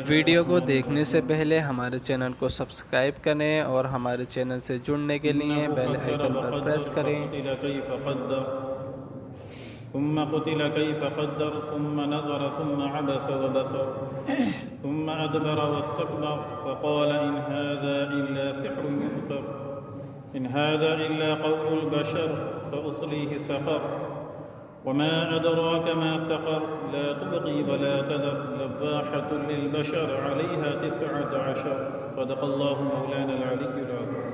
Video کو دیکھنے سے پہلے ہمارے چینل کو سبسکرائب کریں اور ہمارے چینل سے جڑنے کے لیے بیل آئیکن پر پریس کریں۔ ثم قتل كيف قدر ثم نظر ثم عبس وبصر ثم أدبر واستكبر فقال إن هذا إلا سحر يؤثر إن هذا إلا قول البشر سأصليه سقر وما أدراك ما سقر لا تبقي ولا تذر لفاحة للبشر عليها 19 صدق الله مولانا العلي العظيم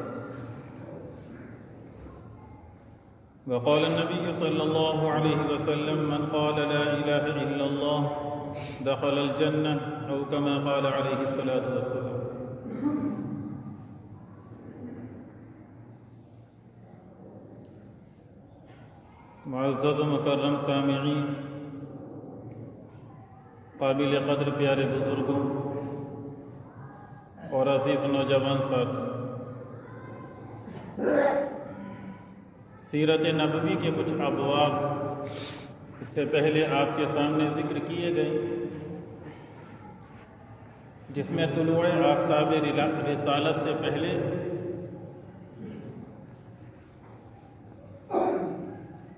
وقال النبي صلى الله عليه وسلم من قال لا إله إلا الله دخل الجنة أو كما قال عليه الصلاة والسلام۔ معزز و مکرم سامعین، قابل قدر پیارے بزرگوں اور عزیز نوجوان ساتھی، سیرت نبوی کے کچھ ابواب اس سے پہلے آپ کے سامنے ذکر کیے گئے، جس میں طلوع آفتاب رسالت سے پہلے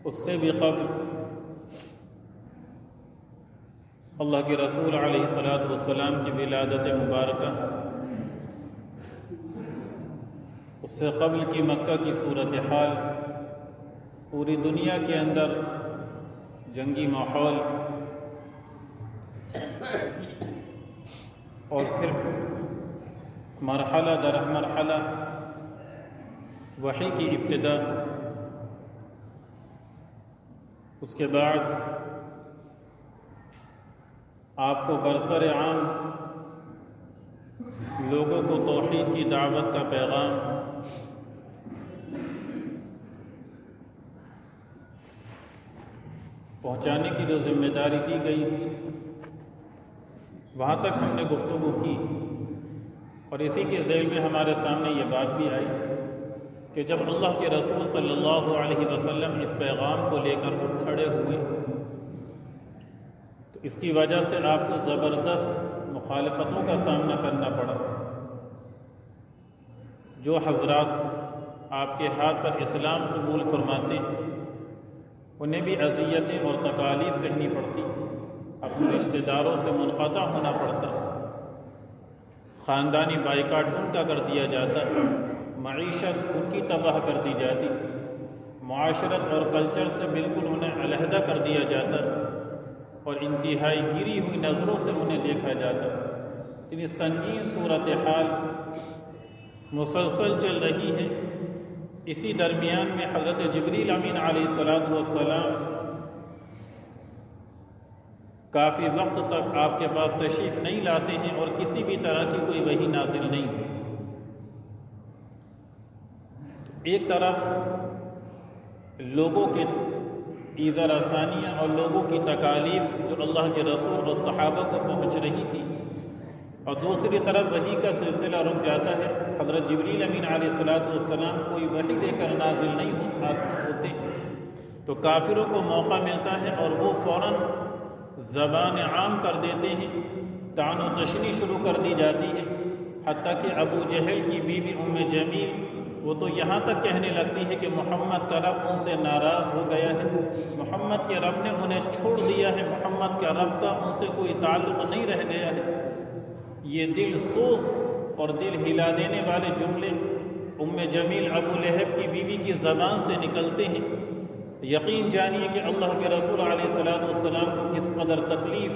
اس سے بھی قبل اللہ کے رسول علیہ الصلاۃ والسلام کی ولادت مبارکہ، اس سے قبل کی مکہ کی صورتحال، پوری دنیا کے اندر جنگی ماحول، اور پھر مرحلہ در مرحلہ وحی کی ابتدا، اس کے بعد آپ کو برسر عام لوگوں کو توحید کی دعوت کا پیغام پہنچانے کی جو ذمہ داری دی گئی تھی، وہاں تک ہم نے گفتگو کی، اور اسی کے ذیل میں ہمارے سامنے یہ بات بھی آئی کہ جب اللہ کے رسول صلی اللہ علیہ وسلم اس پیغام کو لے کر اٹھ کھڑے ہوئے تو اس کی وجہ سے آپ کو زبردست مخالفتوں کا سامنا کرنا پڑا۔ جو حضرات آپ کے ہاتھ پر اسلام قبول فرماتے ہیں انہیں بھی اذیتیں اور تکالیف سہنی پڑتی، اپنے رشتہ داروں سے منقطع ہونا پڑتا، خاندانی بائیکاٹ ان کا کر دیا جاتا، معیشت ان کی تباہ کر دی جاتی، معاشرت اور کلچر سے بالکل انہیں علیحدہ کر دیا جاتا، اور انتہائی گری ہوئی نظروں سے انہیں دیکھا جاتا۔ اتنی سنگین صورتحال مسلسل چل رہی ہے۔ اسی درمیان میں حضرت جبریل امین علیہ السلام کافی وقت تک آپ کے پاس تشریف نہیں لاتے ہیں، اور کسی بھی طرح کی کوئی وحی نازل نہیں ہوتی۔ ایک طرف لوگوں کے ایذا رسانیاں اور لوگوں کی تکالیف جو اللہ کے رسول اور صحابہ کو پہنچ رہی تھی، اور دوسری طرف وحی کا سلسلہ رک جاتا ہے۔ حضرت جبریل امین علیہ السلام کوئی وحی دے کر نازل نہیں ہوتے تو کافروں کو موقع ملتا ہے اور وہ فوراً زبان عام کر دیتے ہیں، طعن و تشنیع شروع کر دی جاتی ہے، حتیٰ کہ ابو جہل کی بیوی ام جمیل وہ تو یہاں تک کہنے لگتی ہے کہ محمد کا رب ان سے ناراض ہو گیا ہے، محمد کے رب نے انہیں چھوڑ دیا ہے، محمد کا رب کا ان سے کوئی تعلق نہیں رہ گیا ہے۔ یہ دل سوز اور دل ہلا دینے والے جملے ام جمیل ابو لہب کی بیوی کی زبان سے نکلتے ہیں۔ یقین جانیے کہ اللہ کے رسول علیہ السلام کو کس قدر تکلیف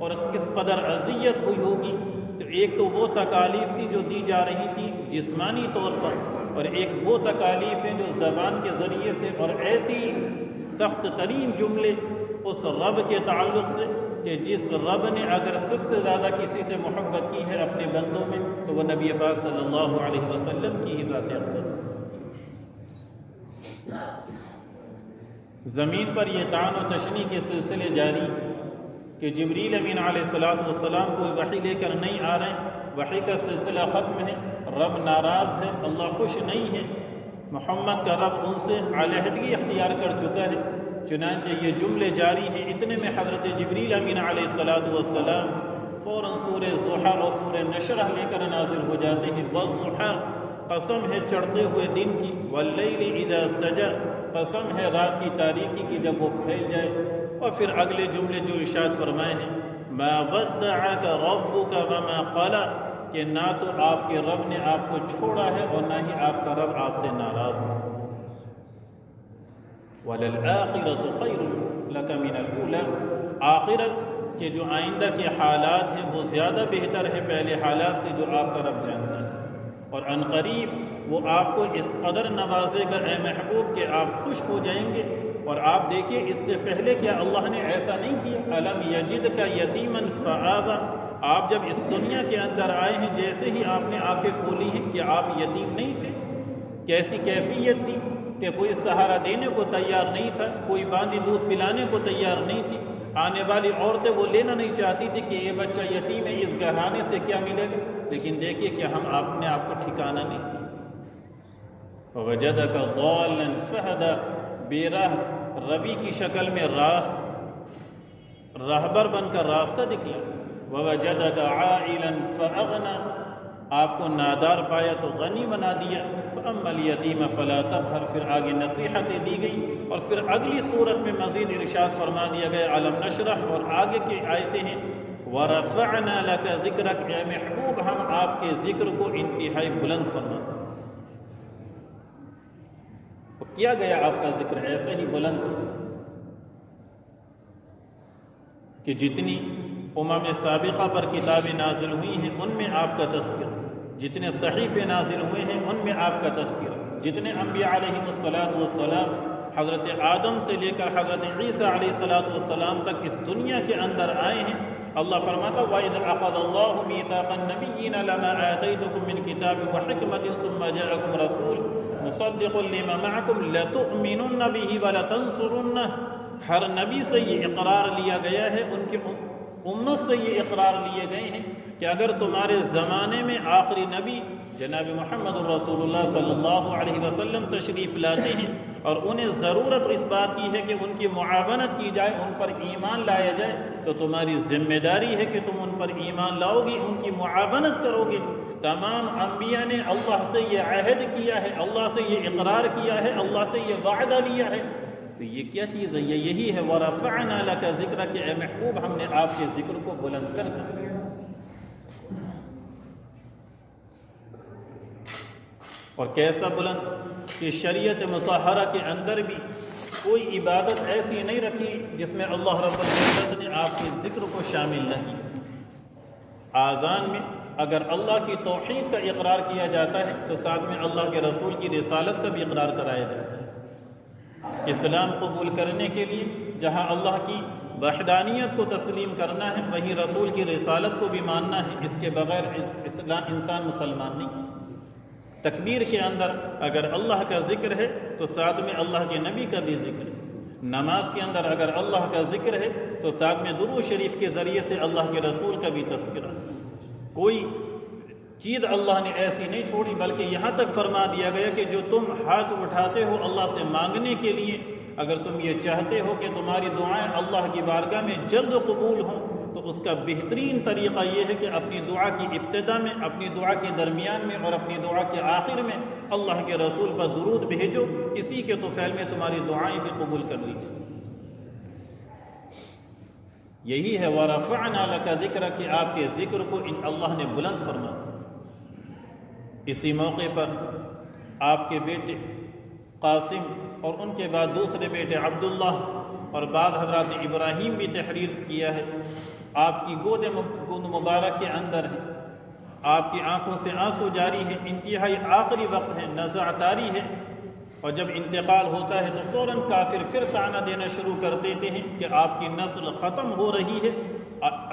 اور کس قدر اذیت ہوئی ہوگی۔ تو ایک تو وہ تکالیف تھی جو دی جا رہی تھی جسمانی طور پر، اور ایک وہ تکالیف ہیں جو زبان کے ذریعے سے، اور ایسی سخت ترین جملے اس رب کے تعلق سے کہ جس رب نے اگر سب سے زیادہ کسی سے محبت کی ہے اپنے بندوں میں تو وہ نبی پاک صلی اللہ علیہ وسلم کی ہی ذات اقدس۔ زمین پر یہ طعن و تشنیع کے سلسلے جاری کہ جبریل امین علیہ السلام کوئی وحی لے کر نہیں آ رہے ہیں، وحی کا سلسلہ ختم ہے، رب ناراض ہے، اللہ خوش نہیں ہے، محمد کا رب ان سے علیحدگی اختیار کر چکا ہے۔ چنانچہ یہ جملے جاری ہیں، اتنے میں حضرت جبریل امین علیہ السلام فوراً سورہ ضحیٰ اور سورہ نشرح لے کر نازل ہو جاتے ہیں۔ والضحیٰ قسم ہے چڑھتے ہوئے دن کی، واللیل اذا سجا قسم ہے رات کی تاریکی کی جب وہ پھیل جائے۔ اور پھر اگلے جملے جو ارشاد فرمائے ہیں، ما ودعک ربک وما قلی، کہ نہ تو آپ کے رب نے آپ کو چھوڑا ہے اور نہ ہی آپ کا رب آپ سے ناراض ہے۔ وَلَلْآخِرَةُ خَيْرٌ لَكَ مِنَ الْأُولَى، آخرت کے جو آئندہ کے حالات ہیں وہ زیادہ بہتر ہے پہلے حالات سے جو آپ کا رب جانتا ہے، اور عنقریب وہ آپ کو اس قدر نوازے گا اے محبوب کہ آپ خوش ہو جائیں گے۔ اور آپ دیکھیے اس سے پہلے کیا اللہ نے ایسا نہیں کیا؟ أَلَمْ يَجِدْكَ يَتِيمًا فَآوَى، آپ جب اس دنیا کے اندر آئے ہیں جیسے ہی آپ نے آنکھیں کھولی ہیں کہ آپ یتیم نہیں تھے؟ کیسی کیفیت تھی کہ کوئی سہارا دینے کو تیار نہیں تھا، کوئی باندھی دودھ پلانے کو تیار نہیں تھی، آنے والی عورتیں وہ لینا نہیں چاہتی تھی کہ یہ بچہ یتیم ہے، اس گھرانے سے کیا ملے گا؟ لیکن دیکھیے کہ ہم آپ نے آپ کو ٹھکانہ نہیں دیا۔ وَوَجَدَكَ ضَالًّا فَهَدَى، بے راہ روی کی شکل میں راہبر بن کر راستہ دکھلا۔ وَوَجَدَكَ عَائِلًا فَأَغْنَى، آپ کو نادار پایا تو غنی بنا دیا۔ فَأَمَّا الْيَتِيمَ فَلَا تَقْهَرْ، پھر آگے نصیحتیں دی گئی، اور پھر اگلی صورت میں مزید ارشاد فرما دیا گیا علم نشرح، اور آگے کی آیتیں ہیں وَرَفَعْنَا لَكَ ذِكْرَكَ، اے محبوب ہم آپ کے ذکر کو انتہائی بلند فرماتے ہیں۔ تو کیا گیا آپ کا ذکر ایسے ہی بلند کہ جتنی امم سابقہ پر کتابیں نازل ہوئی ہیں ان میں آپ کا تذکرہ، جتنے صحیفے نازل ہوئے ہیں ان میں آپ کا تذکرہ، جتنے انبیاء علیہم السلام حضرت آدم سے لے کر حضرت عیسیٰ علیہ السلام تک اس دنیا کے اندر آئے ہیں۔ اللہ فرماتا وَإِذْ أَخَذَ اللَّهُ مِيثَاقَ النَّبِيِّينَ لَمَا آتَيْتُكُم مِّن كِتَابٍ وَحِكْمَةٍ ثُمَّ جَاءَكُمْ رَسُولٌ مُصَدِّقٌ لِّمَا مَعَكُمْ لَتُؤْمِنُنَّ بِهِ وَلَتَنصُرُنَّهُ، ہر نبی سے یہ اقرار لیا گیا ہے، ان کی امت سے یہ اقرار لیے گئے ہیں کہ اگر تمہارے زمانے میں آخری نبی جناب محمد رسول اللہ صلی اللہ علیہ وسلم تشریف لاتے ہیں اور انہیں ضرورت اس بات کی ہے کہ ان کی معاونت کی جائے، ان پر ایمان لایا جائے، تو تمہاری ذمہ داری ہے کہ تم ان پر ایمان لاؤ گے، ان کی معاونت کرو گے۔ تمام انبیاء نے اللہ سے یہ عہد کیا ہے، اللہ سے یہ اقرار کیا ہے، اللہ سے یہ وعدہ لیا ہے۔ تو یہ کیا چیز ہے؟ یہ یہی ہے وَرَفَعْنَا لَكَ ذِكْرَكَ، کہ اے محبوب ہم نے آپ کے ذکر کو بلند کر دیا۔ اور کیسا بلند کہ شریعت مطہرہ کے اندر بھی کوئی عبادت ایسی نہیں رکھی جس میں اللہ رب العزت نے آپ کے ذکر کو شامل نہیں۔ آذان میں اگر اللہ کی توحید کا اقرار کیا جاتا ہے تو ساتھ میں اللہ کے رسول کی رسالت کا بھی اقرار کرایا جاتا ہے۔ اسلام قبول کرنے کے لیے جہاں اللہ کی وحدانیت کو تسلیم کرنا ہے وہیں رسول کی رسالت کو بھی ماننا ہے، اس کے بغیر انسان مسلمان نہیں۔ تکبیر کے اندر اگر اللہ کا ذکر ہے تو ساتھ میں اللہ کے نبی کا بھی ذکر ہے۔ نماز کے اندر اگر اللہ کا ذکر ہے تو ساتھ میں درود شریف کے ذریعے سے اللہ کے رسول کا بھی تذکرہ ہے۔ کوئی چیز اللہ نے ایسی نہیں چھوڑی، بلکہ یہاں تک فرما دیا گیا کہ جو تم ہاتھ اٹھاتے ہو اللہ سے مانگنے کے لیے، اگر تم یہ چاہتے ہو کہ تمہاری دعائیں اللہ کی بارگاہ میں جلد قبول ہوں تو اس کا بہترین طریقہ یہ ہے کہ اپنی دعا کی ابتدا میں، اپنی دعا کے درمیان میں اور اپنی دعا کے آخر میں اللہ کے رسول پر درود بھیجو، اسی کے طفیل میں تمہاری دعائیں بھی قبول کر لی گئی۔ یہی ہے وَرَفَعْنَا لَكَ ذِكْرَكَ، کہ آپ کے ذکر کو اللہ نے بلند فرما۔ اسی موقع پر آپ کے بیٹے قاسم اور ان کے بعد دوسرے بیٹے عبداللہ اور بعد حضرات ابراہیم بھی تحریر کیا ہے۔ آپ کی گود مبارک کے اندر ہے، آپ کی آنکھوں سے آنسو جاری ہے، انتہائی آخری وقت ہے، نزع طاری ہے، اور جب انتقال ہوتا ہے تو فوراً کافر پھر طعنہ دینا شروع کر دیتے ہیں کہ آپ کی نسل ختم ہو رہی ہے،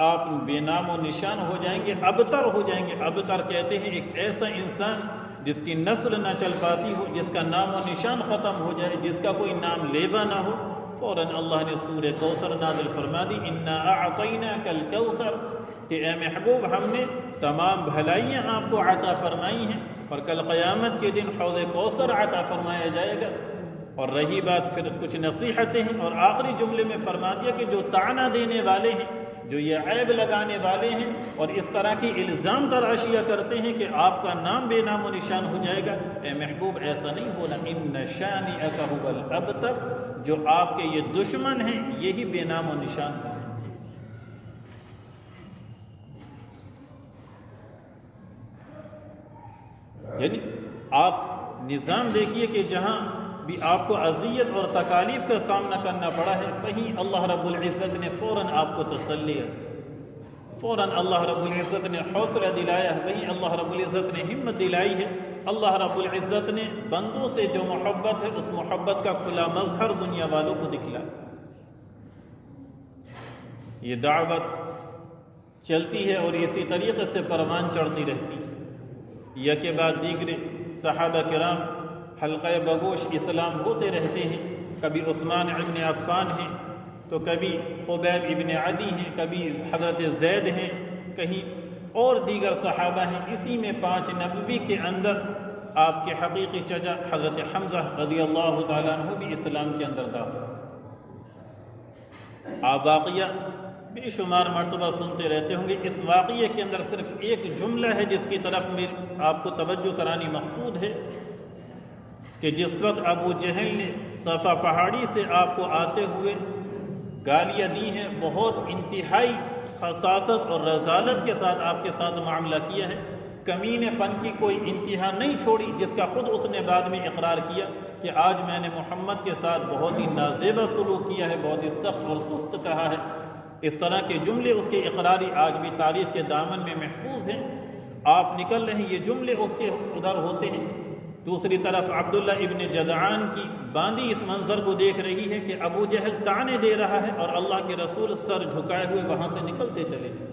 آپ بے نام و نشان ہو جائیں گے، ابتر ہو جائیں گے۔ ابتر کہتے ہیں ایک ایسا انسان جس کی نسل نہ چل پاتی ہو، جس کا نام و نشان ختم ہو جائے، جس کا کوئی نام لیوا نہ ہو۔ فوراً اللہ نے سورہ کوثر نازل فرما دی، اِنَّا أَعْطَيْنَاكَ الْكَوْثَرَ، کہ اے محبوب ہم نے تمام بھلائیاں آپ کو عطا فرمائی ہیں، اور کل قیامت کے دن حوض کوثر عطا فرمایا جائے گا۔ اور رہی بات پھر کچھ نصیحتیں ہیں، اور آخری جملے میں فرما دیا کہ جو طعنہ دینے والے ہیں، جو یہ عیب لگانے والے ہیں اور اس طرح کی الزام تراشیاں کرتے ہیں کہ آپ کا نام بے نام و نشان ہو جائے گا، اے محبوب ایسا نہیں ہونا، ان شانئک ھو الابتر، جو آپ کے یہ دشمن ہیں یہی بے نام و نشان ہو جائیں گے۔ یعنی آپ نظام دیکھیے کہ جہاں بھی آپ کو اذیت اور تکالیف کا سامنا کرنا پڑا ہے، وہیں اللہ رب العزت نے فوراً آپ کو تسلی دی، فوراً اللہ رب العزت نے حوصلہ دلایا، وہیں اللہ رب العزت نے ہمت دلائی ہے۔ اللہ رب العزت نے بندوں سے جو محبت ہے اس محبت کا کھلا مظہر دنیا والوں کو دکھلایا۔ یہ دعوت چلتی ہے اور اسی طریقے سے پروان چڑھتی رہتی ہے، یکے بعد دیگرے صحابہ کرام حلقہ بگوش اسلام ہوتے رہتے ہیں، کبھی عثمان ابن عفان ہیں تو کبھی خبیب ابن عدی ہیں، کبھی حضرت زید ہیں، کہیں اور دیگر صحابہ ہیں۔ اسی میں 5 نبوی کے اندر آپ کے حقیقی چچا حضرت حمزہ رضی اللہ تعالیٰ عنہ بھی اسلام کے اندر داخل۔ آپ واقعہ بے شمار مرتبہ سنتے رہتے ہوں گے، اس واقعے کے اندر صرف ایک جملہ ہے جس کی طرف آپ کو توجہ کرانی مقصود ہے کہ جس وقت ابو جہل نے صفا پہاڑی سے آپ کو آتے ہوئے گالیاں دی ہیں، بہت انتہائی خساست اور رذالت کے ساتھ آپ کے ساتھ معاملہ کیا ہے، کمینے پن کی کوئی انتہا نہیں چھوڑی، جس کا خود اس نے بعد میں اقرار کیا کہ آج میں نے محمد کے ساتھ بہت ہی نازیبہ سلوک کیا ہے، بہت ہی سخت اور سست کہا ہے۔ اس طرح کے جملے اس کے اقراری آج بھی تاریخ کے دامن میں محفوظ ہیں۔ آپ نکل رہے ہیں، یہ جملے اس کے ادھر ہوتے ہیں۔ دوسری طرف عبداللہ ابن جدعان کی باندی اس منظر کو دیکھ رہی ہے کہ ابو جہل طعنے دے رہا ہے اور اللہ کے رسول سر جھکائے ہوئے وہاں سے نکلتے چلے گئے۔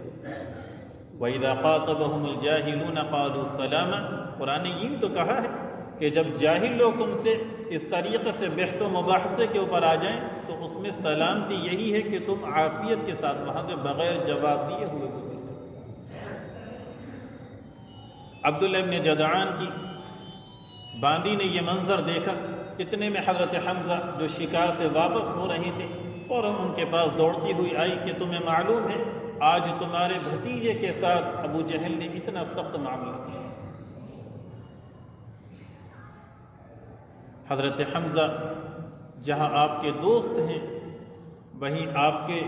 وَإِذَا خَاطَبَهُمُ الْجَاهِلُونَ قَالُوا السَّلَامَ، قرآن نے یہ تو کہا ہے کہ جب جاہل لوگ تم سے اس طریقے سے بحث و مباحثے کے اوپر آ جائیں تو اس میں سلامتی یہی ہے کہ تم عافیت کے ساتھ وہاں سے بغیر جواب دیے ہوئے گزر جاؤ۔ عبداللہ ابن جدعان کی باندی نے یہ منظر دیکھا، اتنے میں حضرت حمزہ جو شکار سے واپس ہو رہے تھے فوراً ان کے پاس دوڑتی ہوئی آئی کہ تمہیں معلوم ہے آج تمہارے بھتیجے کے ساتھ ابو جہل نے اتنا سخت معاملہ کیا۔ حضرت حمزہ جہاں آپ کے دوست ہیں وہیں آپ کے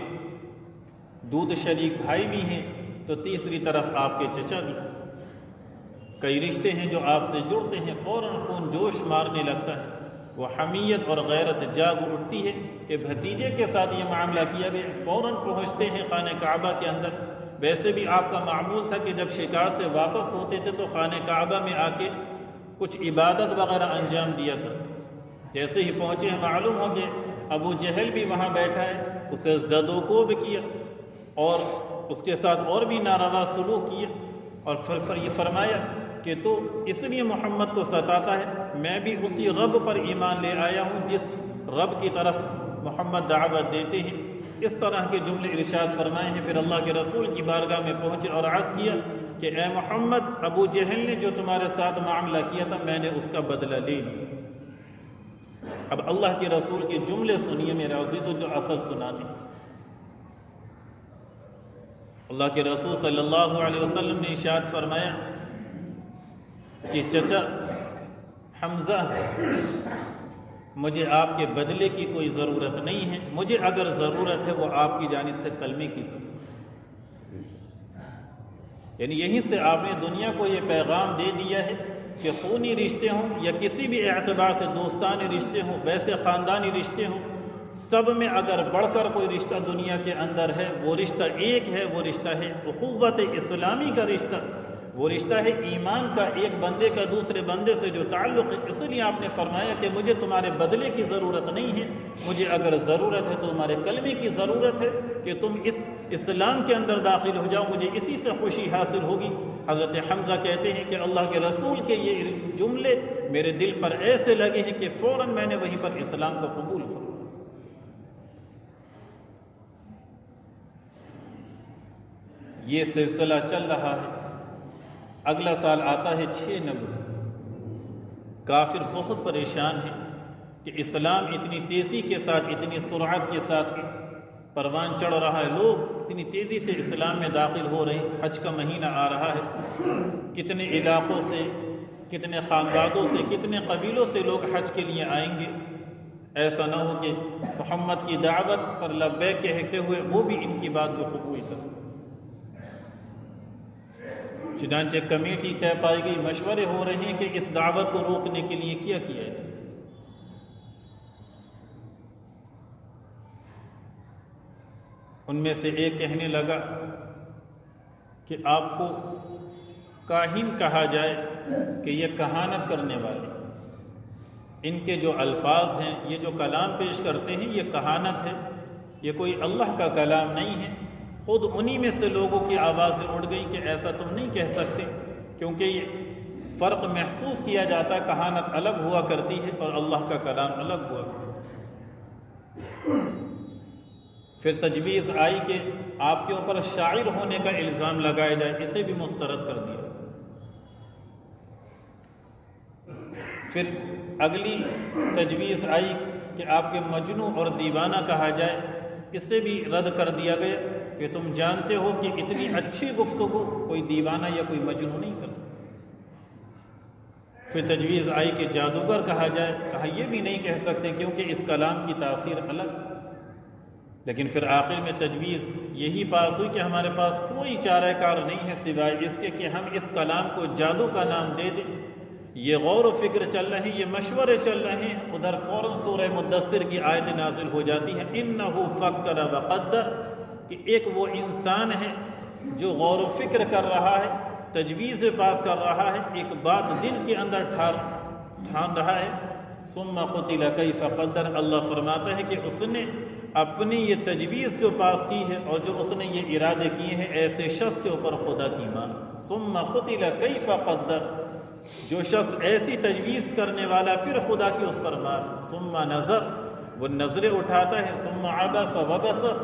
دودھ شریک بھائی بھی ہیں، تو تیسری طرف آپ کے چچا بھی۔ کئی رشتے ہیں جو آپ سے جڑتے ہیں، فوراً خون جوش مارنے لگتا ہے، وہ حمیت اور غیرت جاگ اٹھتی ہے کہ بھتیجے کے ساتھ یہ معاملہ کیا گیا۔ فوراً پہنچتے ہیں خانہ کعبہ کے اندر۔ ویسے بھی آپ کا معمول تھا کہ جب شکار سے واپس ہوتے تھے تو خانہ کعبہ میں آ کے کچھ عبادت وغیرہ انجام دیا کرتے۔ جیسے ہی پہنچے ہیں معلوم ہو کہ ابو جہل بھی وہاں بیٹھا ہے، اسے زد و کوب کیا اور اس کے ساتھ اور بھی ناروا سلوک کیا، اور پھر یہ فرمایا کہ تو اس لیے محمد کو ستاتا ہے، میں بھی اسی رب پر ایمان لے آیا ہوں جس رب کی طرف محمد دعوت دیتے ہیں۔ اس طرح کے جملے ارشاد فرمائے ہیں۔ پھر اللہ کے رسول کی بارگاہ میں پہنچے اور عرض کیا کہ اے محمد، ابو جہل نے جو تمہارے ساتھ معاملہ کیا تھا میں نے اس کا بدلہ لے لیا۔ اب اللہ کے رسول کے جملے سنیے میرے عزیزو جو اصل سنانے۔ اللہ کے رسول صلی اللہ علیہ وسلم نے ارشاد فرمایا کہ چچا حمزہ، مجھے آپ کے بدلے کی کوئی ضرورت نہیں ہے، مجھے اگر ضرورت ہے وہ آپ کی جانب سے کلمے کی ضرورت ہے۔ یعنی یہیں سے آپ نے دنیا کو یہ پیغام دے دیا ہے کہ خونی رشتے ہوں یا کسی بھی اعتبار سے دوستانی رشتے ہوں، ویسے خاندانی رشتے ہوں، سب میں اگر بڑھ کر کوئی رشتہ دنیا کے اندر ہے وہ رشتہ ایک ہے، وہ رشتہ ہے اخوت اسلامی کا رشتہ، وہ رشتہ ہے ایمان کا، ایک بندے کا دوسرے بندے سے جو تعلق ہے۔ اس لیے آپ نے فرمایا کہ مجھے تمہارے بدلے کی ضرورت نہیں ہے، مجھے اگر ضرورت ہے تو تمہارے کلمے کی ضرورت ہے کہ تم اس اسلام کے اندر داخل ہو جاؤ، مجھے اسی سے خوشی حاصل ہوگی۔ حضرت حمزہ کہتے ہیں کہ اللہ کے رسول کے یہ جملے میرے دل پر ایسے لگے ہیں کہ فوراً میں نے وہیں پر اسلام کو قبول فرمایا۔ یہ سلسلہ چل رہا ہے، اگلا سال آتا ہے 6 نبوی، کافر بہت پریشان ہیں، کہ اسلام اتنی تیزی کے ساتھ، اتنی سرعت کے ساتھ پروان چڑھ رہا ہے، لوگ اتنی تیزی سے اسلام میں داخل ہو رہے ہیں، حج کا مہینہ آ رہا ہے، کتنے علاقوں سے، کتنے خاندانوں سے، کتنے قبیلوں سے لوگ حج کے لیے آئیں گے۔ ایسا نہ ہو کہ محمد کی دعوت پر لبیک کہتے ہوئے وہ بھی ان کی بات کو قبول کریں۔ چنانچہ کمیٹی طے پائی گئی، مشورے ہو رہے ہیں کہ اس دعوت کو روکنے کے لیے کیا کیا جائے۔ ان میں سے ایک کہنے لگا کہ آپ کو کاہن کہا جائے کہ یہ کہانت کرنے والے، ان کے جو الفاظ ہیں، یہ جو کلام پیش کرتے ہیں، یہ کہانت ہے، یہ کوئی اللہ کا کلام نہیں ہے۔ خود انہی میں سے لوگوں کی آوازیں اٹھ گئی کہ ایسا تم نہیں کہہ سکتے، کیونکہ یہ فرق محسوس کیا جاتا ہے، کہانت الگ ہوا کرتی ہے اور اللہ کا کلام الگ ہوا کرتا ہے۔ پھر تجویز آئی کہ آپ کے اوپر شاعر ہونے کا الزام لگایا جائے، اسے بھی مسترد کر دیا۔ پھر اگلی تجویز آئی کہ آپ کے مجنوں اور دیوانہ کہا جائے، اسے بھی رد کر دیا گیا کہ تم جانتے ہو کہ اتنی اچھی گفتگو کوئی دیوانہ یا کوئی مجنوں نہیں کر سکتا۔ پھر تجویز آئی کہ جادوگر کہا جائے، کہا یہ بھی نہیں کہہ سکتے کیونکہ اس کلام کی تاثیر الگ۔ لیکن پھر آخر میں تجویز یہی پاس ہوئی کہ ہمارے پاس کوئی چارہ کار نہیں ہے سوائے اس کے کہ ہم اس کلام کو جادو کا نام دے دیں۔ یہ غور و فکر چل رہے ہیں، یہ مشورے چل رہے ہیں، ادھر فوراً سورہ مدثر کی آیت نازل ہو جاتی ہے، انہ فکر وقدر، کہ ایک وہ انسان ہے جو غور و فکر کر رہا ہے، تجویز پاس کر رہا ہے، ایک بات دل کے اندر ٹھان رہا ہے۔ ثم قتل کیف قدر، اللہ فرماتا ہے کہ اس نے اپنی یہ تجویز جو پاس کی ہے اور جو اس نے یہ ارادے کیے ہیں، ایسے شخص کے اوپر خدا کی مان۔ ثم قتل کیف قدر، جو شخص ایسی تجویز کرنے والا پھر خدا کی اس پر مار۔ ثم نظر، وہ نظریں اٹھاتا ہے، ثم عبس وبصر،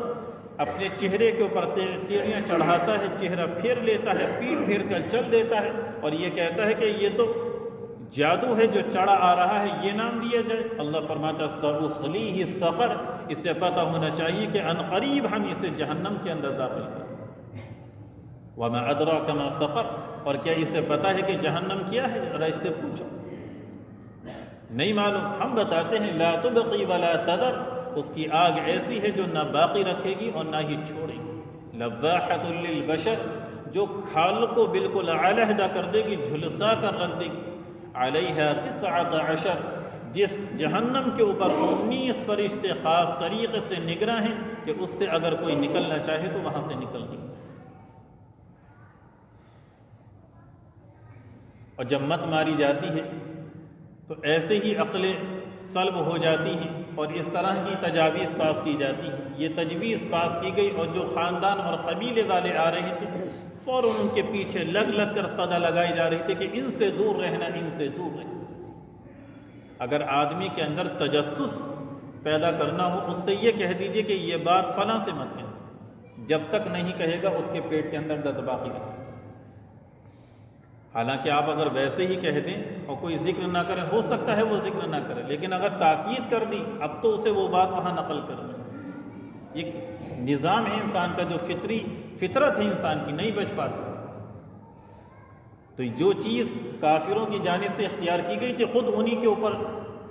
اپنے چہرے کے اوپر تیریاں چڑھاتا ہے، چہرہ پھیر لیتا ہے، پیٹ پھیر کر چل دیتا ہے اور یہ کہتا ہے کہ یہ تو جادو ہے جو چڑھا آ رہا ہے، یہ نام دیا جائے۔ اللہ فرماتا ہے سأصلیہ سقر، اسے پتہ ہونا چاہیے کہ عنقریب ہم اسے جہنم کے اندر داخل کریں۔ وما ادراک ما سقر، اور کیا اسے پتہ ہے کہ جہنم کیا ہے؟ ذرا اس سے پوچھو، نہیں معلوم۔ ہم بتاتے ہیں لا تبقی ولا تذر، اس کی آگ ایسی ہے جو نہ باقی رکھے گی اور نہ ہی چھوڑے گی۔ لواحۃ للبشر، جو کھال کو بالکل علیحدہ کر دے گی، جھلسا کر رکھ دے گی۔ علیہا 19، جس جہنم کے اوپر 19 فرشتے خاص طریقے سے نگراں ہیں کہ اس سے اگر کوئی نکلنا چاہے تو وہاں سے نکل نہیں سکتا۔ اور جب مت ماری جاتی ہے تو ایسے ہی عقلیں سلب ہو جاتی ہیں اور اس طرح کی تجاویز پاس کی جاتی ہیں۔ یہ تجویز پاس کی گئی اور جو خاندان اور قبیلے والے آ رہے تھے فوراً ان کے پیچھے لگ لگ کر صدا لگائی جا رہی تھی کہ ان سے دور رہنا، ان سے دور رہنا۔ اگر آدمی کے اندر تجسس پیدا کرنا ہو، اس سے یہ کہہ دیجئے کہ یہ بات فلاں سے مت کہیں، جب تک نہیں کہے گا اس کے پیٹ کے اندر درد باقی رہے۔ حالانکہ آپ اگر ویسے ہی کہہ دیں اور کوئی ذکر نہ کرے، ہو سکتا ہے وہ ذکر نہ کرے، لیکن اگر تاکید کر دی اب تو اسے وہ بات وہاں نقل کرنا۔ ایک نظام ہے انسان کا، جو فطرت ہے انسان کی، نہیں بچ پاتی۔ تو جو چیز کافروں کی جانب سے اختیار کی گئی تھی خود انہی کے اوپر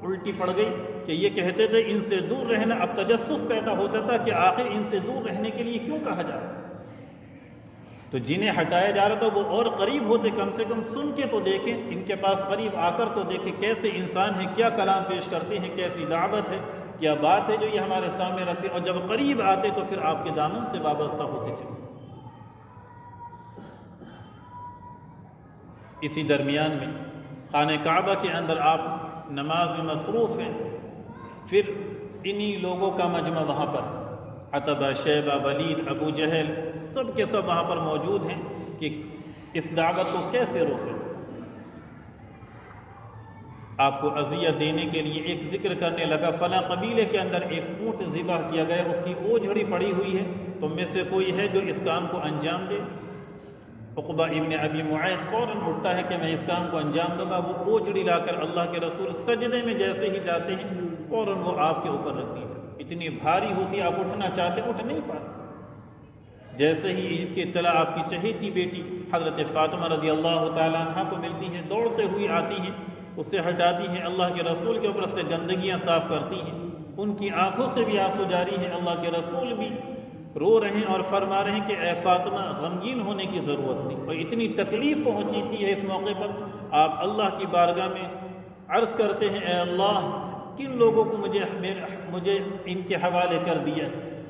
الٹی پڑ گئی کہ یہ کہتے تھے ان سے دور رہنا۔ اب تجسس پیدا ہوتا تھا کہ آخر ان سے دور رہنے کے لیے کیوں کہا جا رہا ہے؟ تو جنہیں ہٹایا جا رہا تھا وہ اور قریب ہوتے، کم سے کم سن کے تو دیکھیں، ان کے پاس قریب آ کر تو دیکھیں کیسے انسان ہیں، کیا کلام پیش کرتے ہیں، کیسی دعوت ہے، کیا بات ہے جو یہ ہمارے سامنے رکھتے، اور جب قریب آتے تو پھر آپ کے دامن سے وابستہ ہوتے چلے۔ اسی درمیان میں خانہ کعبہ کے اندر آپ نماز میں مصروف ہیں، پھر انہی لوگوں کا مجمع وہاں پر، عتبہ، شیبہ، ولید، ابو جہل، سب کے سب وہاں پر موجود ہیں کہ اس دعوت کو کیسے روکیں۔ آپ کو اذیت دینے کے لیے ایک ذکر کرنے لگا، فلاں قبیلے کے اندر ایک اونٹ ذبح کیا گیا، اس کی اوجھڑی پڑی ہوئی ہے، تم میں سے کوئی ہے جو اس کام کو انجام دے؟ عقبہ ابن ابی معیط فوراً اٹھتا ہے کہ میں اس کام کو انجام دوں گا۔ وہ اوجھڑی لا کر اللہ کے رسول سجدے میں جیسے ہی جاتے ہیں فوراً وہ آپ کے اوپر رکھ دی جائے. اتنی بھاری ہوتی آپ اٹھنا چاہتے اٹھ نہیں پاتے. جیسے ہی عید کی اطلاع آپ کی چہیتی بیٹی حضرت فاطمہ رضی اللہ تعالیٰ عنہ کو ملتی ہیں، دوڑتے ہوئی آتی ہیں، اسے ہٹاتی ہیں، اللہ کے رسول کے اوپر سے گندگیاں صاف کرتی ہیں. ان کی آنکھوں سے بھی آنسو جاری ہیں. اللہ کے رسول بھی رو رہے ہیں اور فرما رہے ہیں کہ اے فاطمہ غمگین ہونے کی ضرورت نہیں. اور اتنی تکلیف پہنچی تھی اس موقع پر آپ اللہ کی بارگاہ میں عرض کرتے ہیں، اے اللہ کن لوگوں کو مجھے ان کے حوالے کر دیا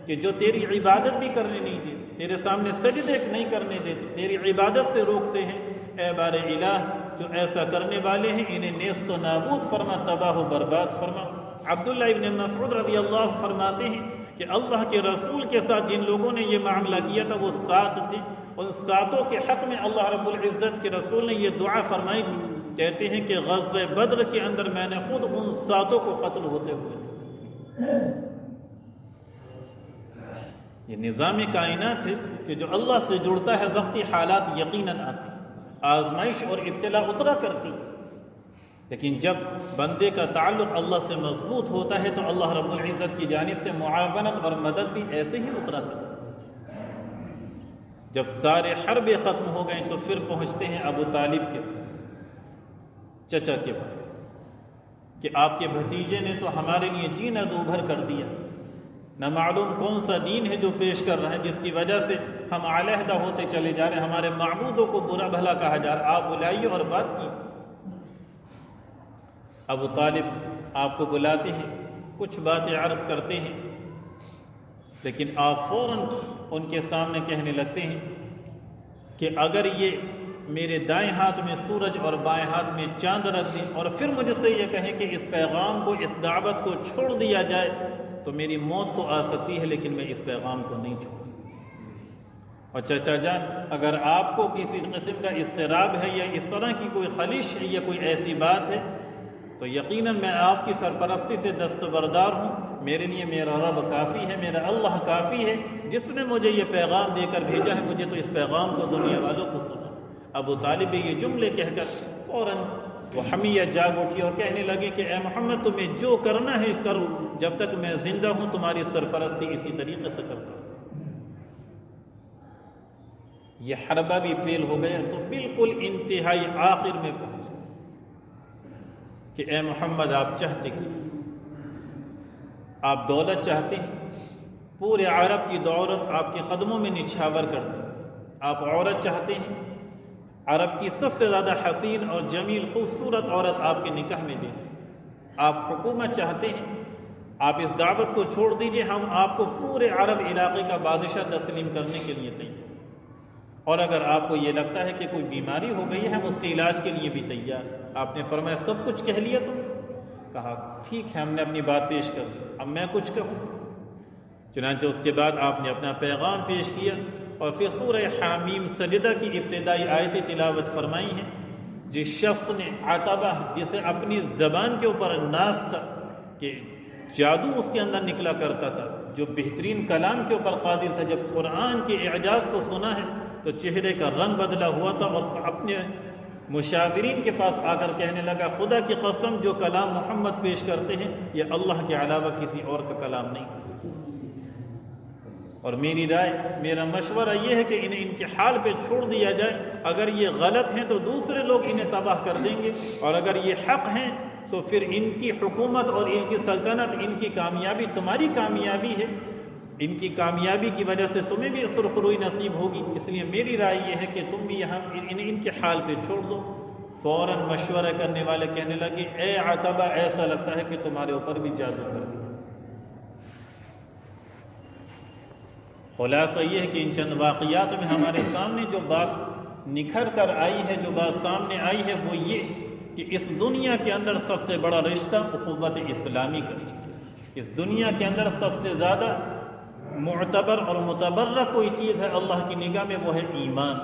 کہ جو تیری عبادت بھی کرنے نہیں دیتے، تیرے سامنے سجدے نہیں کرنے دیتے، تیری عبادت سے روکتے ہیں. اے بار الہ جو ایسا کرنے والے ہیں انہیں نیست و نابود فرما، تباہ و برباد فرما. عبداللہ ابن مسعود رضی اللہ فرماتے ہیں کہ اللہ کے رسول کے ساتھ جن لوگوں نے یہ معاملہ کیا تھا وہ 7 تھے. ان 7 کے حق میں اللہ رب العزت کے رسول نے یہ دعا فرمائی تھی. کہتے ہیں کہ غزوہ بدر کے اندر میں نے خود ان 7 کو قتل ہوتے ہوئے. یہ نظام کائنات ہے کہ جو اللہ سے جڑتا ہے وقتی حالات یقیناً آتی، آزمائش اور ابتلا اترا کرتی. لیکن جب بندے کا تعلق اللہ سے مضبوط ہوتا ہے تو اللہ رب العزت کی جانب سے معاونت اور مدد بھی ایسے ہی اترا کرتی. جب سارے حربے ختم ہو گئے تو پھر پہنچتے ہیں ابو طالب کے پاس، چچا کے پاس، کہ آپ کے بھتیجے نے تو ہمارے لیے جینا دوبھر کر دیا. نہ معلوم کون سا دین ہے جو پیش کر رہا ہے جس کی وجہ سے ہم علیحدہ ہوتے چلے جا رہے ہیں، ہمارے معبودوں کو برا بھلا کہا جا رہا ہے. آپ بلائیے اور بات کی. ابو طالب آپ کو بلاتے ہیں، کچھ باتیں عرض کرتے ہیں، لیکن آپ فوراً ان کے سامنے کہنے لگتے ہیں کہ اگر یہ میرے دائیں ہاتھ میں سورج اور بائیں ہاتھ میں چاند رکھ دیں اور پھر مجھ سے یہ کہیں کہ اس پیغام کو، اس دعوت کو چھوڑ دیا جائے تو میری موت تو آ سکتی ہے لیکن میں اس پیغام کو نہیں چھوڑ سکتی. اور چچا جان اگر آپ کو کسی قسم کا اضطراب ہے یا اس طرح کی کوئی خلش ہے یا کوئی ایسی بات ہے تو یقیناً میں آپ کی سرپرستی سے دستبردار ہوں. میرے لیے میرا رب کافی ہے، میرا اللہ کافی ہے جس نے مجھے یہ پیغام دے کر بھیجا ہے. مجھے تو اس پیغام کو دنیا والوں کو سنا. ابو طالب یہ جملے کہہ کر فوراً وہ حمیت جاگ اٹھی اور کہنے لگے کہ اے محمد تمہیں جو کرنا ہے کرو، جب تک میں زندہ ہوں تمہاری سرپرستی اسی طریقے سے کرتا ہوں. یہ حربہ بھی فیل ہو گیا تو بالکل انتہائی آخر میں پہنچ گئے کہ اے محمد آپ چاہتے کیا؟ آپ دولت چاہتے ہیں، پورے عرب کی دولت آپ کے قدموں میں نچھاور کر دیں. آپ عورت چاہتے ہیں، عرب کی سب سے زیادہ حسین اور جمیل خوبصورت عورت آپ کے نکاح میں دیں. آپ حکومت چاہتے ہیں، آپ اس دعوت کو چھوڑ دیجئے، ہم آپ کو پورے عرب علاقے کا بادشاہ تسلیم کرنے کے لیے تیار. اور اگر آپ کو یہ لگتا ہے کہ کوئی بیماری ہو گئی ہے ہم اس کے علاج کے لیے بھی تیار. آپ نے فرمایا سب کچھ کہہ لیا تم؟ کہا ٹھیک ہے ہم نے اپنی بات پیش کر دی، اب میں کچھ کہوں. چنانچہ اس کے بعد آپ نے اپنا پیغام پیش کیا اور پھر سورہ حامیم سجدہ کی ابتدائی آیتیں تلاوت فرمائی ہیں. جس شخص نے عتبہ جسے اپنی زبان کے اوپر ناز تھا کہ جادو اس کے اندر نکلا کرتا تھا، جو بہترین کلام کے اوپر قادر تھا، جب قرآن کے اعجاز کو سنا ہے تو چہرے کا رنگ بدلا ہوا تھا اور اپنے مشاورین کے پاس آ کر کہنے لگا خدا کی قسم جو کلام محمد پیش کرتے ہیں یہ اللہ کے علاوہ کسی اور کا کلام نہیں ہو سکتا. اور میری رائے، میرا مشورہ یہ ہے کہ انہیں ان کے حال پہ چھوڑ دیا جائے. اگر یہ غلط ہیں تو دوسرے لوگ انہیں تباہ کر دیں گے، اور اگر یہ حق ہیں تو پھر ان کی حکومت اور ان کی سلطنت، ان کی کامیابی تمہاری کامیابی ہے، ان کی کامیابی کی وجہ سے تمہیں بھی سرخروئی نصیب ہوگی. اس لیے میری رائے یہ ہے کہ تم بھی یہاں انہیں ان کے حال پہ چھوڑ دو. فوراً مشورہ کرنے والے کہنے لگے اے عتبہ ایسا لگتا ہے کہ تمہارے اوپر بھی جادو کر دیا. خلاصہ یہ ہے کہ ان چند واقعات میں ہمارے سامنے جو بات نکھر کر آئی ہے، جو بات سامنے آئی ہے وہ یہ کہ اس دنیا کے اندر سب سے بڑا رشتہ اخوت اسلامی کا رشتہ. اس دنیا کے اندر سب سے زیادہ معتبر اور متبرہ کوئی چیز ہے اللہ کی نگاہ میں وہ ہے ایمان.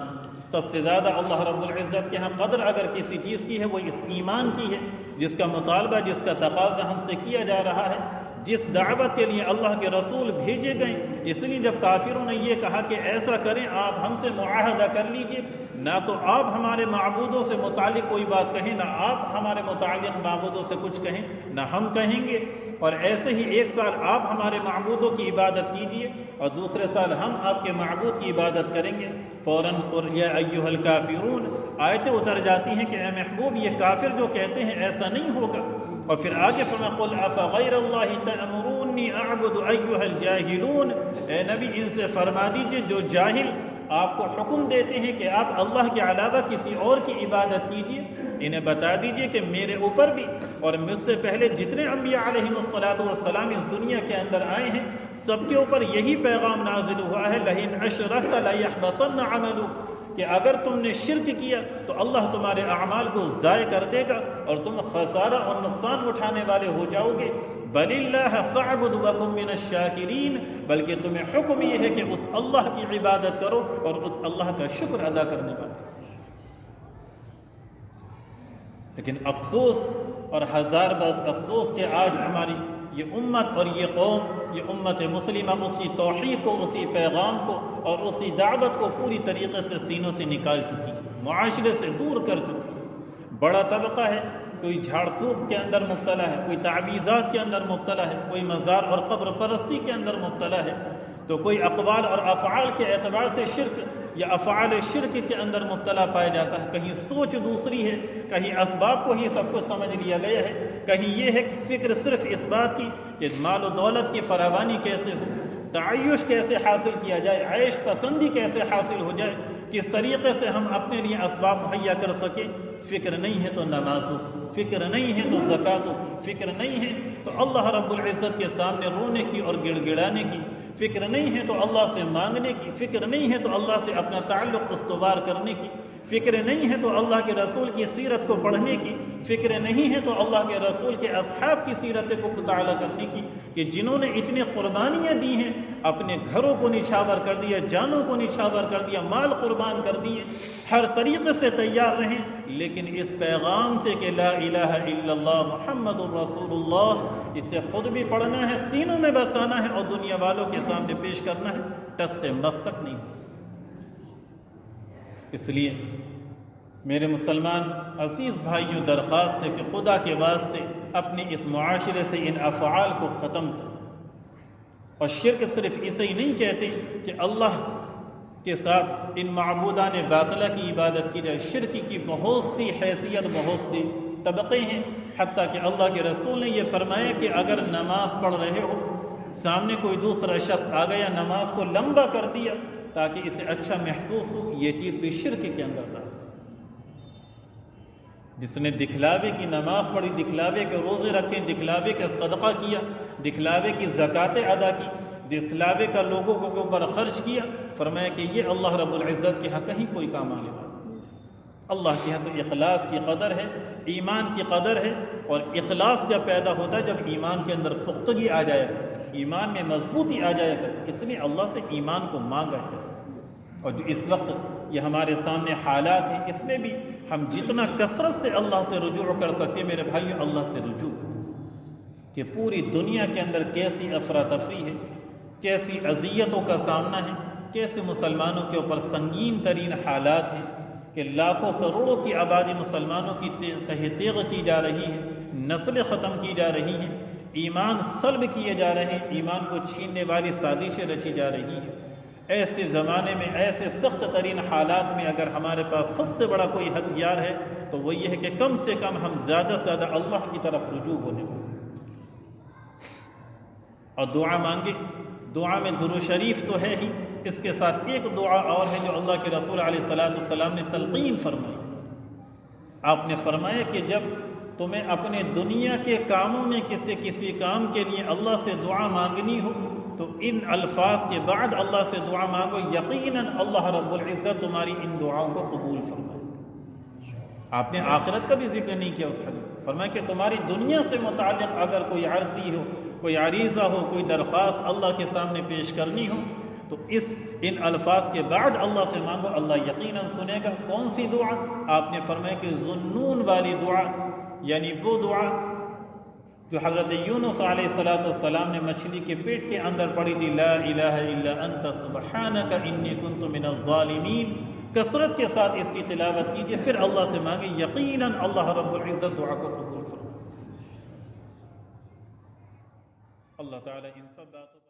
سب سے زیادہ اللہ رب العزت کے ہاں قدر اگر کسی چیز کی ہے وہ اس ایمان کی ہے، جس کا مطالبہ، جس کا تقاضا ہم سے کیا جا رہا ہے، جس دعوت کے لیے اللہ کے رسول بھیجے گئے. اس لیے جب کافروں نے یہ کہا کہ ایسا کریں، آپ ہم سے معاہدہ کر لیجئے، نہ تو آپ ہمارے معبودوں سے متعلق کوئی بات کہیں، نہ آپ ہمارے متعلق معبودوں سے کچھ کہیں، نہ ہم کہیں گے، اور ایسے ہی ایک سال آپ ہمارے معبودوں کی عبادت کیجئے اور دوسرے سال ہم آپ کے معبود کی عبادت کریں گے۔ فوراً قل یا ایھا الکافرون آیتیں اتر جاتی ہیں کہ اے محبوب یہ کافر جو کہتے ہیں ایسا نہیں ہوگا، اور پھر آگے فرمایا قل افغیر اللہ تأمرونی اعبد ایھا الجاہلون، اے نبی ان سے فرما دیجئے جو جاہل آپ کو حکم دیتے ہیں کہ آپ اللہ کے علاوہ کسی اور کی عبادت کیجئے، انہیں بتا دیجئے کہ میرے اوپر بھی اور مجھ سے پہلے جتنے انبیاء علیہم السلام اس دنیا کے اندر آئے ہیں سب کے اوپر یہی پیغام نازل ہوا ہے، لئن اشرکت لیحبطن عملک، کہ اگر تم نے شرک کیا تو اللہ تمہارے اعمال کو ضائع کر دے گا اور تم خسارہ اور نقصان اٹھانے والے ہو جاؤ گے۔ بل اللہ فاعبد وکن من الشاکرین، بلکہ تمہیں حکم یہ ہے کہ اس اللہ کی عبادت کرو اور اس اللہ کا شکر ادا کرنے والے۔ لیکن افسوس اور ہزار بس افسوس کہ آج ہماری یہ امت اور یہ قوم، یہ امت مسلمہ اسی توحید کو، اسی پیغام کو اور اسی دعوت کو پوری طریقے سے سینوں سے نکال چکی ہے، معاشرے سے دور کر چکی ہے۔ بڑا طبقہ ہے، کوئی جھاڑ پھونک کے اندر مبتلا ہے، کوئی تعویذات کے اندر مبتلا ہے، کوئی مزار اور قبر پرستی کے اندر مبتلا ہے، تو کوئی اقوال اور افعال کے اعتبار سے شرک یا افعال شرک کے اندر مبتلا پایا جاتا ہے۔ کہیں سوچ دوسری ہے، کہیں اسباب کو ہی سب کچھ سمجھ لیا گیا ہے، کہیں یہ ہے کہ فکر صرف اس بات کی کہ مال و دولت کی فراوانی کیسے ہو، تعیش کیسے حاصل کیا جائے، عیش پسندی کیسے حاصل ہو جائے، کس طریقے سے ہم اپنے لیے اسباب مہیا کر سکیں۔ فکر نہیں ہے تو نماز ہو، فکر نہیں ہے تو زکوٰۃ ہو، فکر نہیں ہے تو اللہ رب العزت کے سامنے رونے کی اور گڑ گڑانے کی، فکر نہیں ہے تو اللہ سے مانگنے کی، فکر نہیں ہے تو اللہ سے اپنا تعلق استوار کرنے کی، فکر نہیں ہے تو اللہ کے رسول کی سیرت کو پڑھنے کی، فکر نہیں ہے تو اللہ کے رسول کے اصحاب کی سیرت کو مطالعہ کرنے کی، کہ جنہوں نے اتنی قربانیاں دی ہیں، اپنے گھروں کو نچھاور کر دیا، جانوں کو نچھاور کر دیا، مال قربان کر دیے، ہر طریقے سے تیار رہیں، لیکن اس پیغام سے کہ لا الہ الا اللہ محمد الرسول اللہ، اسے خود بھی پڑھنا ہے، سینوں میں بسانا ہے اور دنیا والوں کے سامنے پیش کرنا ہے، ٹس سے مستق نہیں ہو سکتا۔ اس لیے میرے مسلمان عزیز بھائیوں درخواست ہے کہ خدا کے واسطے اپنے اس معاشرے سے ان افعال کو ختم کریں، اور شرک صرف اسے ہی نہیں کہتے کہ اللہ کے ساتھ ان معبودان باطلہ کی عبادت کی جائے، شرک کی بہت سی حیثیت، بہت سی طبقے ہیں، حتیٰ کہ اللہ کے رسول نے یہ فرمایا کہ اگر نماز پڑھ رہے ہو، سامنے کوئی دوسرا شخص آ گیا، نماز کو لمبا کر دیا تاکہ اسے اچھا محسوس ہو، یہ چیز بھی شرک کے اندر تھا۔ جس نے دکھلاوے کی نماز پڑھی، دکھلاوے کے روزے رکھے، دکھلاوے کا صدقہ کیا، دکھلاوے کی زکوٰۃ ادا کی، دکھلاوے کا لوگوں کے اوپر خرچ کیا، فرمایا کہ یہ اللہ رب العزت کے ہاں کہیں کوئی کام آنے والا۔ اللہ کے ہاں تو اخلاص کی قدر ہے، ایمان کی قدر ہے، اور اخلاص جب پیدا ہوتا ہے جب ایمان کے اندر پختگی آ جائے گا، ایمان میں مضبوطی آ جائے گا، اس لیے اللہ سے ایمان کو مانگا جائے۔ اور جو اس وقت یہ ہمارے سامنے حالات ہیں، اس میں بھی ہم جتنا کثرت سے اللہ سے رجوع کر سکتے ہیں، میرے بھائیو اللہ سے رجوع کریں، کہ پوری دنیا کے اندر کیسی افراتفری ہے، کیسی اذیتوں کا سامنا ہے، کیسے مسلمانوں کے اوپر سنگین ترین حالات ہیں، کہ لاکھوں کروڑوں کی آبادی مسلمانوں کی تہ تیغ کی جا رہی ہے، نسلیں ختم کی جا رہی ہیں، ایمان سلب کیے جا رہے ہیں، ایمان کو چھیننے والی سازشیں رچی جا رہی ہیں۔ ایسے زمانے میں، ایسے سخت ترین حالات میں اگر ہمارے پاس سب سے بڑا کوئی ہتھیار ہے تو وہ یہ ہے کہ کم سے کم ہم زیادہ سے زیادہ اللہ کی طرف رجوع ہونے کو اور دعا مانگے۔ دعا میں درود شریف تو ہے ہی، اس کے ساتھ ایک دعا اور ہے جو اللہ کے رسول علیہ السلام نے تلقین فرمائی۔ آپ نے فرمایا کہ جب تمہیں اپنے دنیا کے کاموں میں کسی کام کے لیے اللہ سے دعا مانگنی ہو تو ان الفاظ کے بعد اللہ سے دعا مانگو، یقیناً اللہ رب العزت تمہاری ان دعاؤں کو قبول فرمائے۔ آپ نے آخرت کا بھی ذکر نہیں کیا اس حدیث میں، فرمایا کہ تمہاری دنیا سے متعلق اگر کوئی عرضی ہو، کوئی عریضہ ہو، کوئی درخواست اللہ کے سامنے پیش کرنی ہو تو ان الفاظ کے بعد اللہ سے مانگو، اللہ یقیناً سنے گا۔ کون سی دعا؟ آپ نے فرمایا کہ ذُنُّون والی دعا، یعنی وہ دعا جو حضرت یونس علیہ السلام نے مچھلی کے پیٹ کے اندر پڑھی تھی، لا الہ الا انت سبحانک انی کنت من الظالمین، کثرت کے ساتھ اس کی تلاوت کیجیے، پھر اللہ سے مانگیں، یقیناً اللہ رب العزت دعا کو قبول فرمائے۔ اللہ تعالیٰ ان سب باتوں